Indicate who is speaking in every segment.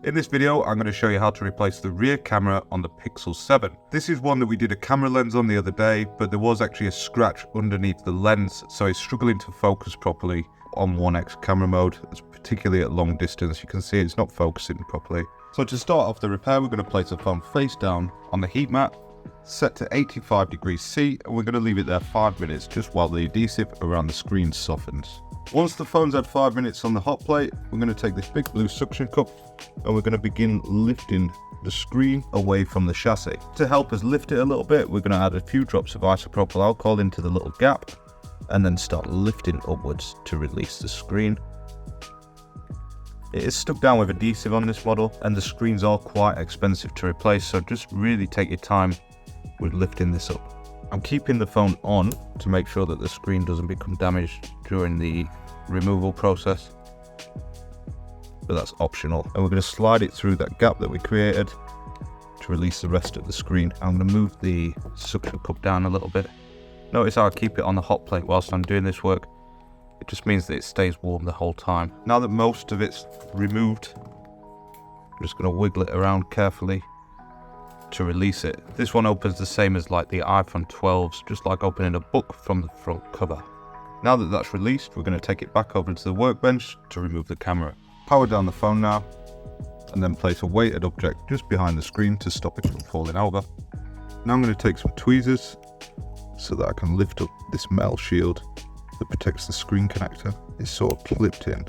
Speaker 1: In this video, I'm going to show you how to replace the rear camera on the Pixel 7. This is one that we did a camera lens on the other day, but there was actually a scratch underneath the lens, so it's struggling to focus properly on 1x camera mode, particularly at long distance. You can see it's not focusing properly. So to start off the repair, we're going to place the phone face down on the heat mat, set to 85 degrees C, and we're going to leave it there 5 minutes just while the adhesive around the screen softens. Once the phone's had 5 minutes on the hot plate, we're going to take this big blue suction cup and we're going to begin lifting the screen away from the chassis. To help us lift it a little bit, we're going to add a few drops of isopropyl alcohol into the little gap and then start lifting upwards to release the screen. It is stuck down with adhesive on this model and the screens are quite expensive to replace, so just really take your time with lifting this up. I'm keeping the phone on to make sure that the screen doesn't become damaged during the removal process, but that's optional. And we're going to slide it through that gap that we created to release the rest of the screen. I'm going to move the suction cup down a little bit. Notice how I keep it on the hot plate whilst I'm doing this work. It just means that it stays warm the whole time. Now that most of it's removed, I'm just going to wiggle it around carefully to release it. This one opens the same as like the iPhone 12s, just like opening a book from the front cover. Now that that's released, we're going to take it back over to the workbench to remove the camera. Power down the phone now, and then place a weighted object just behind the screen to stop it from falling over. Now I'm going to take some tweezers so that I can lift up this metal shield that protects the screen connector. It's sort of clipped in.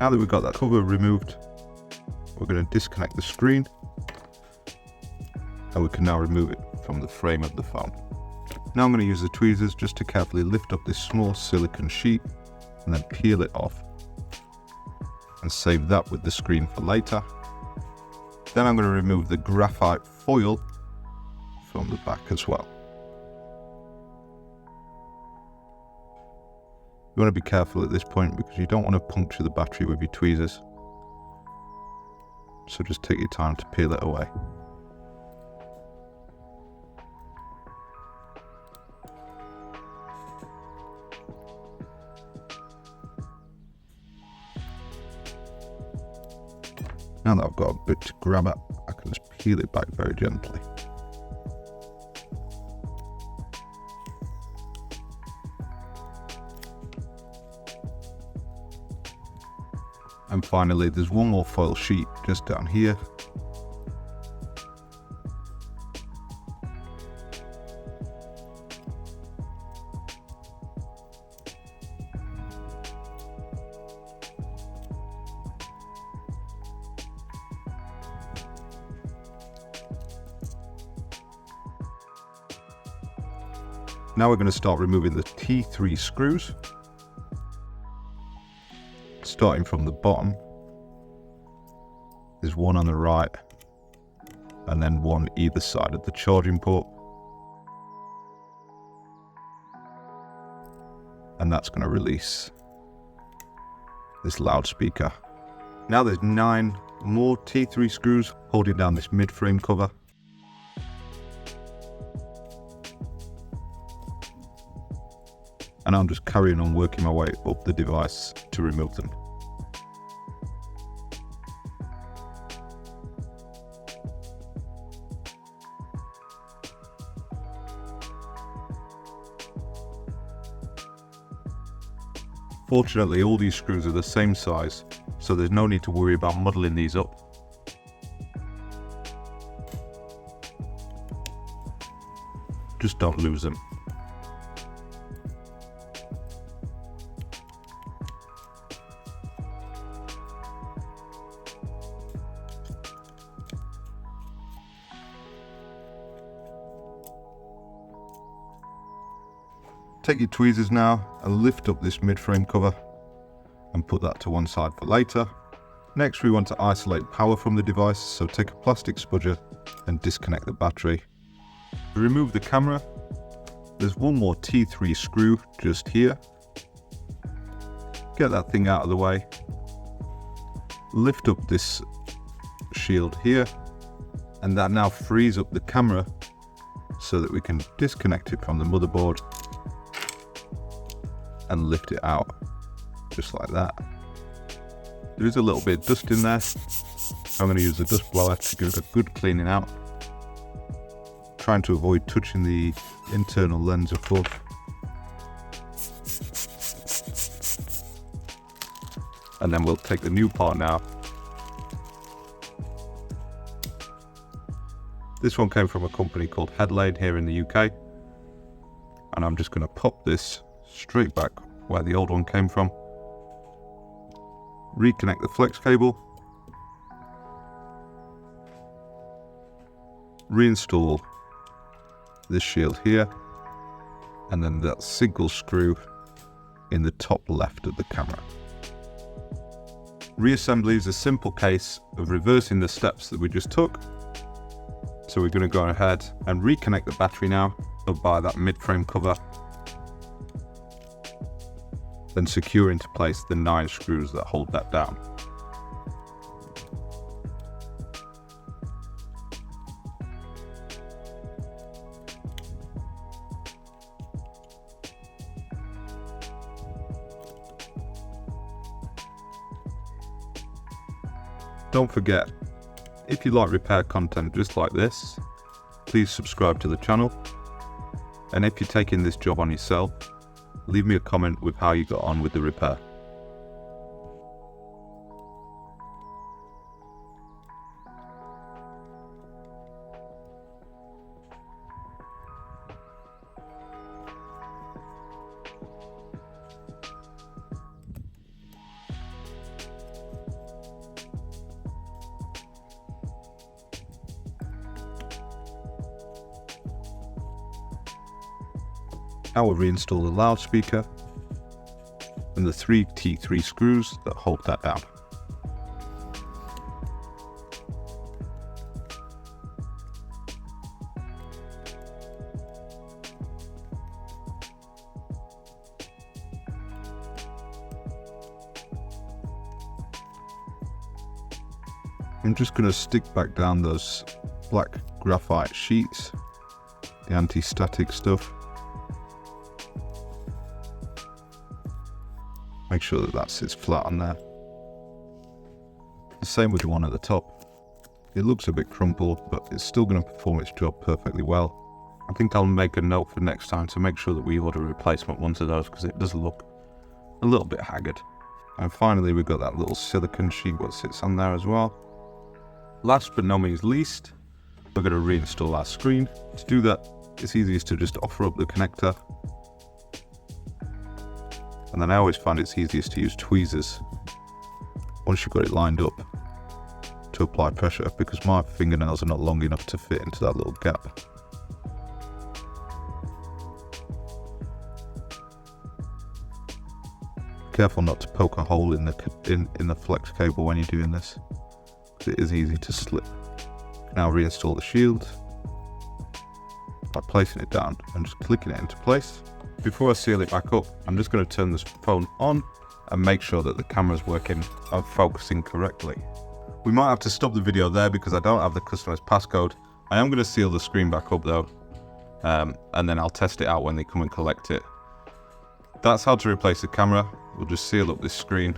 Speaker 1: Now that we've got that cover removed, we're going to disconnect the screen and we can now remove it from the frame of the phone. Now I'm going to use the tweezers just to carefully lift up this small silicone sheet and then peel it off and save that with the screen for later. Then I'm going to remove the graphite foil from the back as well. You want to be careful at this point because you don't want to puncture the battery with your tweezers. So just take your time to peel it away. Now that I've got a bit to grab at, I can just peel it back very gently. And finally, there's one more foil sheet just down here. Now we're going to start removing the T3 screws. Starting from the bottom, there's one on the right and then one either side of the charging port, and that's going to release this loudspeaker. Now there's 9 more T3 screws holding down this mid-frame cover. And I'm just carrying on working my way up the device to remove them. Fortunately, all these screws are the same size, so there's no need to worry about muddling these up. Just don't lose them. Take your tweezers now and lift up this mid-frame cover and put that to one side for later. Next, we want to isolate power from the device, so take a plastic spudger and disconnect the battery. To remove the camera, there's one more T3 screw just here. Get that thing out of the way. Lift up this shield here, and that now frees up the camera so that we can disconnect it from the motherboard and lift it out, just like that. There is a little bit of dust in there. I'm going to use the dust blower to give it a good cleaning out. Trying to avoid touching the internal lens, of course. And then we'll take the new part now. This one came from a company called Headlane here in the UK. And I'm just going to pop this straight back where the old one came from. Reconnect the flex cable. Reinstall this shield here. And then that single screw in the top left of the camera. Reassembly is a simple case of reversing the steps that we just took. So we're going to go ahead and reconnect the battery now by that mid-frame cover. Then secure into place the 9 screws that hold that down. Don't forget, if you like repair content just like this, please subscribe to the channel. And if you're taking this job on yourself, leave me a comment with how you got on with the repair. Now we'll reinstall the loudspeaker and the 3 T3 screws that hold that down. I'm just going to stick back down those black graphite sheets, the anti-static stuff. Make sure that that sits flat on there. The same with the one at the top. It looks a bit crumpled, but it's still going to perform its job perfectly well. I think I'll make a note for next time to make sure that we order a replacement one of those, because it does look a little bit haggard. And finally, we've got that little silicone sheet what sits on there as well. Last but no means least, we're going to reinstall our screen. To do that, it's easiest to just offer up the connector. And then I always find it's easiest to use tweezers once you've got it lined up to apply pressure, because my fingernails are not long enough to fit into that little gap. Careful not to poke a hole in the flex cable when you're doing this, because it is easy to slip. Now reinstall the shield by placing it down and just clicking it into place. Before I seal it back up, I'm just going to turn this phone on and make sure that the camera's working and focusing correctly. We might have to stop the video there because I don't have the customer's passcode. I am going to seal the screen back up though, and then I'll test it out when they come and collect it. That's how to replace the camera. We'll just seal up this screen.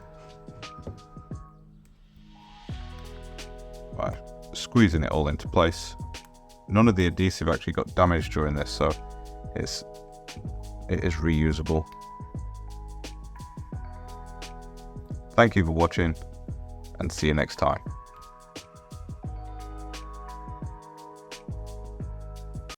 Speaker 1: Right, squeezing it all into place. None of the adhesive actually got damaged during this, so it is reusable. Thank you for watching, and see you next time.